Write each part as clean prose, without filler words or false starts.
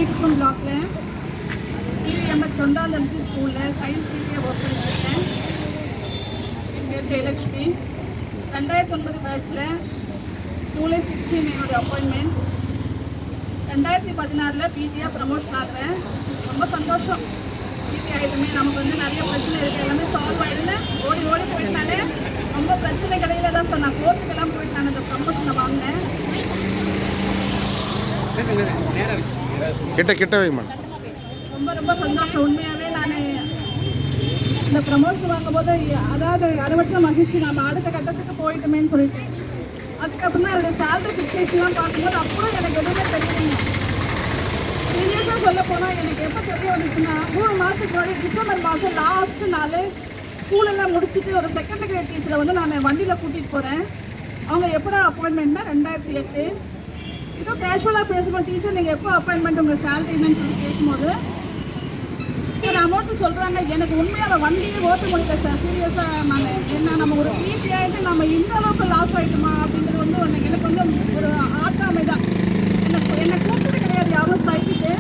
குப்பம் பிளாக்ல டிவிஎம்எஸ் தொண்டாந்தம்சி ஸ்கூலில் science teacher work பண்ணியிருக்கேன். என் பேர் ஜெயலட்சுமி. 2009 பேட்சில் ஜூலை 16 என்னோடய அப்பாயின்மெண்ட். 2016 பிஜியாக ப்ரமோஷன் ஆகிறேன். ரொம்ப சந்தோஷம். பிஜி ஆகிடுமே, நமக்கு வந்து நிறைய பிரச்சனை இருக்குது, எல்லாமே சால்வ் ஆகிடுன்னு ஓடி ஓடி போயிட்டாலே ரொம்ப பிரச்சனை கிடையில தான் சார். நான் கோர்ட்டுக்கெல்லாம் போயிட்டு நான் அந்த ப்ரமோஷனை வாங்கினேன். கிட்ட வைமா. ரொம்ப ரொம்ப சந்தோஷம். உண்மையாகவே நான் இந்த ப்ரமோஷன் வாங்கும்போது அதாவது அளவற்ற மகிழ்ச்சி. நம்ம அடுத்த கட்டத்துக்கு போயிட்டோமேன்னு சொல்லிட்டு அதுக்கப்புறம் தான் அதோட சேலரி ஃபிக்ஸேஷன்லாம் பார்க்கும்போது அப்புறம் எனக்கு எதுவுமே தெரியலைங்க. சீரியஸாக சொல்ல போனால் எனக்கு எப்போ தெரிய வந்துச்சுன்னா 3 மாதத்துக்கு முன்னாடி டிசம்பர் மாதம் லாஸ்ட்டு நாள் ஸ்கூலெல்லாம் முடிச்சுட்டு ஒரு செகண்ட் கிரேட் டீச்சரை வந்து நான் வண்டியில் கூட்டிகிட்டு போகிறேன். அவங்க எப்படா அப்பாயின்மெண்ட்னா 2008. ஏதோ கேஷுவலாக பேசுவோம், டீச்சர் நீங்கள் எப்போ அப்பாயின்மெண்ட் உங்கள் சேலரி என்னன்னு சொல்லி கேட்கும்போது ஒரு அமௌண்ட்டு சொல்கிறாங்க. எனக்கு உண்மையாக வண்டியே ஓட்ட முடியல சார். சீரியஸாக நான் என்ன நம்ம ஒரு பிசி ஆகிட்டு நம்ம இந்த அளவுக்கு லாஸ் ஆகிட்டுமா அப்படிங்கிறது வந்து எனக்கு வந்து ஒரு ஆட்டாமை தான். என்னை கூப்பிட்டு கிடையாது யாரும் சைட்டுக்கு.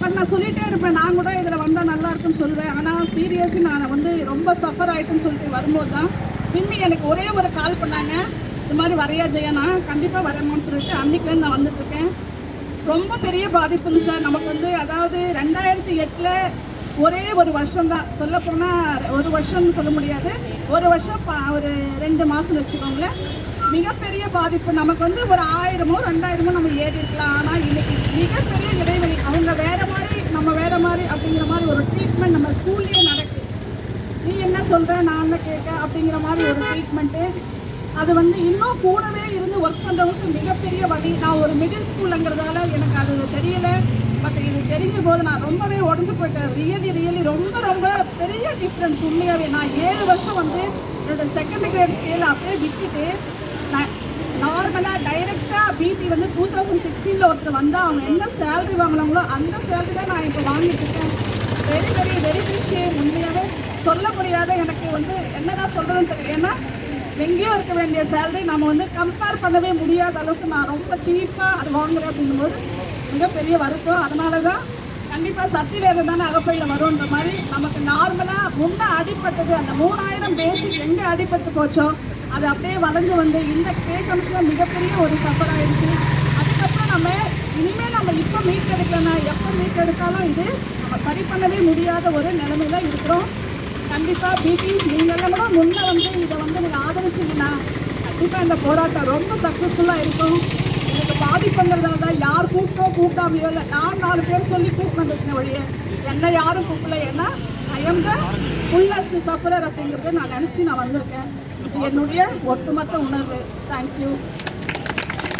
பட் நான் சொல்லிகிட்டே இருப்பேன், நான் கூட இதில் வந்தால் நல்லா இருக்குன்னு சொல்லுவேன். ஆனால் சீரியஸாக நான் வந்து ரொம்ப சஃபர் ஆகிட்டுன்னு சொல்லிட்டு வரும்போது தான் திரும்பி எனக்கு ஒரே ஒரு கால் பண்ணாங்க. இது மாதிரி வரையா ஜெயனா, கண்டிப்பாக வரணும்னு சொல்லிட்டு அன்றைக்கிலேருந்து நான் வந்துட்டுருக்கேன். ரொம்ப பெரிய பாதிப்புங்க சார் நமக்கு வந்து. அதாவது 2008 ஒரே ஒரு வருஷம் தான், சொல்லப்போனால் ஒரு வருஷம்னு சொல்ல முடியாது, ஒரு வருஷம் ஒரு 2 மாதம் வச்சுக்கோங்களேன். மிகப்பெரிய பாதிப்பு நமக்கு வந்து ஒரு 1000மோ 2000மோ நம்ம ஏறி இருக்கலாம். ஆனால் இன்னைக்கு மிகப்பெரிய இடைவெளி. அவங்க வேறு மாதிரி நம்ம வேறு மாதிரி அப்படிங்கிற மாதிரி ஒரு ட்ரீட்மெண்ட் நம்ம ஸ்கூல்லேயே நடக்குது. நீ என்ன சொல்கிற நான் என்ன கேட்க அப்படிங்கிற மாதிரி ஒரு ட்ரீட்மெண்ட்டு. அது வந்து இன்னும் கூடவே இருந்து ஒர்க் பண்ணுறவங்களுக்கு மிகப்பெரிய வழி. நான் ஒரு மிடில் ஸ்கூலுங்கிறதால எனக்கு அது தெரியலை. பட் இது தெரிஞ்ச போது நான் ரொம்பவே உடஞ்சு போயிட்டேன். ரியலி ரொம்ப ரொம்ப பெரிய டிஃப்ரென்ஸ். உண்மையாகவே நான் 7 வருஷம் வந்து என்னோடய செகண்ட் கிரேட் ஸ்கேல் அப்படியே விட்டுட்டு நான் நார்மலாக டைரெக்டாக பிபி வந்து 2016 ஒருத்தர் வந்தால் அவங்க என்ன சேலரி வாங்கினாங்களோ அந்த சேலரி தான் நான் இப்போ வாங்கிட்டு இருக்கேன். வெரி விஷயம். உண்மையாகவே சொல்ல முடியாத, எனக்கு வந்து என்னதான் சொல்கிறதுன்னு தெரியல. ஏன்னா எங்கேயோ இருக்க வேண்டிய சேலரி நம்ம வந்து கம்பேர் பண்ணவே முடியாத அளவுக்கு நான் ரொம்ப சீப்பாக அது வாங்குறேன் அப்படிங்கும்போது மிகப்பெரிய வருத்தம். அதனால தான் கண்டிப்பாக சத்தியிலேருந்து தானே அகப்பையில் வரும்ன்ற மாதிரி நமக்கு நார்மலாக முன்னே அடிப்பட்டது அந்த 3000 பேசிக் எங்கே அடிப்பட்டு போச்சோ அது அப்படியே வளைஞ்சு வந்து இந்த பே கமிஷனில் மிகப்பெரிய ஒரு சஃபர் ஆகிடுச்சு. அதுக்கப்புறம் நம்ம இனிமேல் நம்ம இப்போ மீட் எடுக்கணும், எப்போ மீட் எடுத்தாலும் இது நம்ம சரி பண்ணவே முடியாத ஒரு நிலைமையில இருக்கிறோம். கண்டிப்பாக பிபி நீங்கள்லாம் கூட முன்னே வந்து இதை வந்து நீங்கள் ஆதரிச்சிங்கன்னா கண்டிப்பாக இந்த போராட்டம் ரொம்ப சக்ஸஸ்ஃபுல்லாக இருக்கும். எனக்கு பாதிப்புங்கிறதால தான் யார் கூப்பிட்டாமையோ இல்லை, நான் 4 பேர் சொல்லி கூப்பிட்டு வந்துருக்கேன் வழியே. என்னை யாரும் கூப்பிடல. ஏன்னா ஐ எம் த ஃபுல்லஸ்ட் சஃபரர் அப்படிங்கிறது நான் நினச்சி நான் வந்திருக்கேன். இது என்னுடைய ஒட்டுமொத்த உணர்வு. தேங்க்யூ.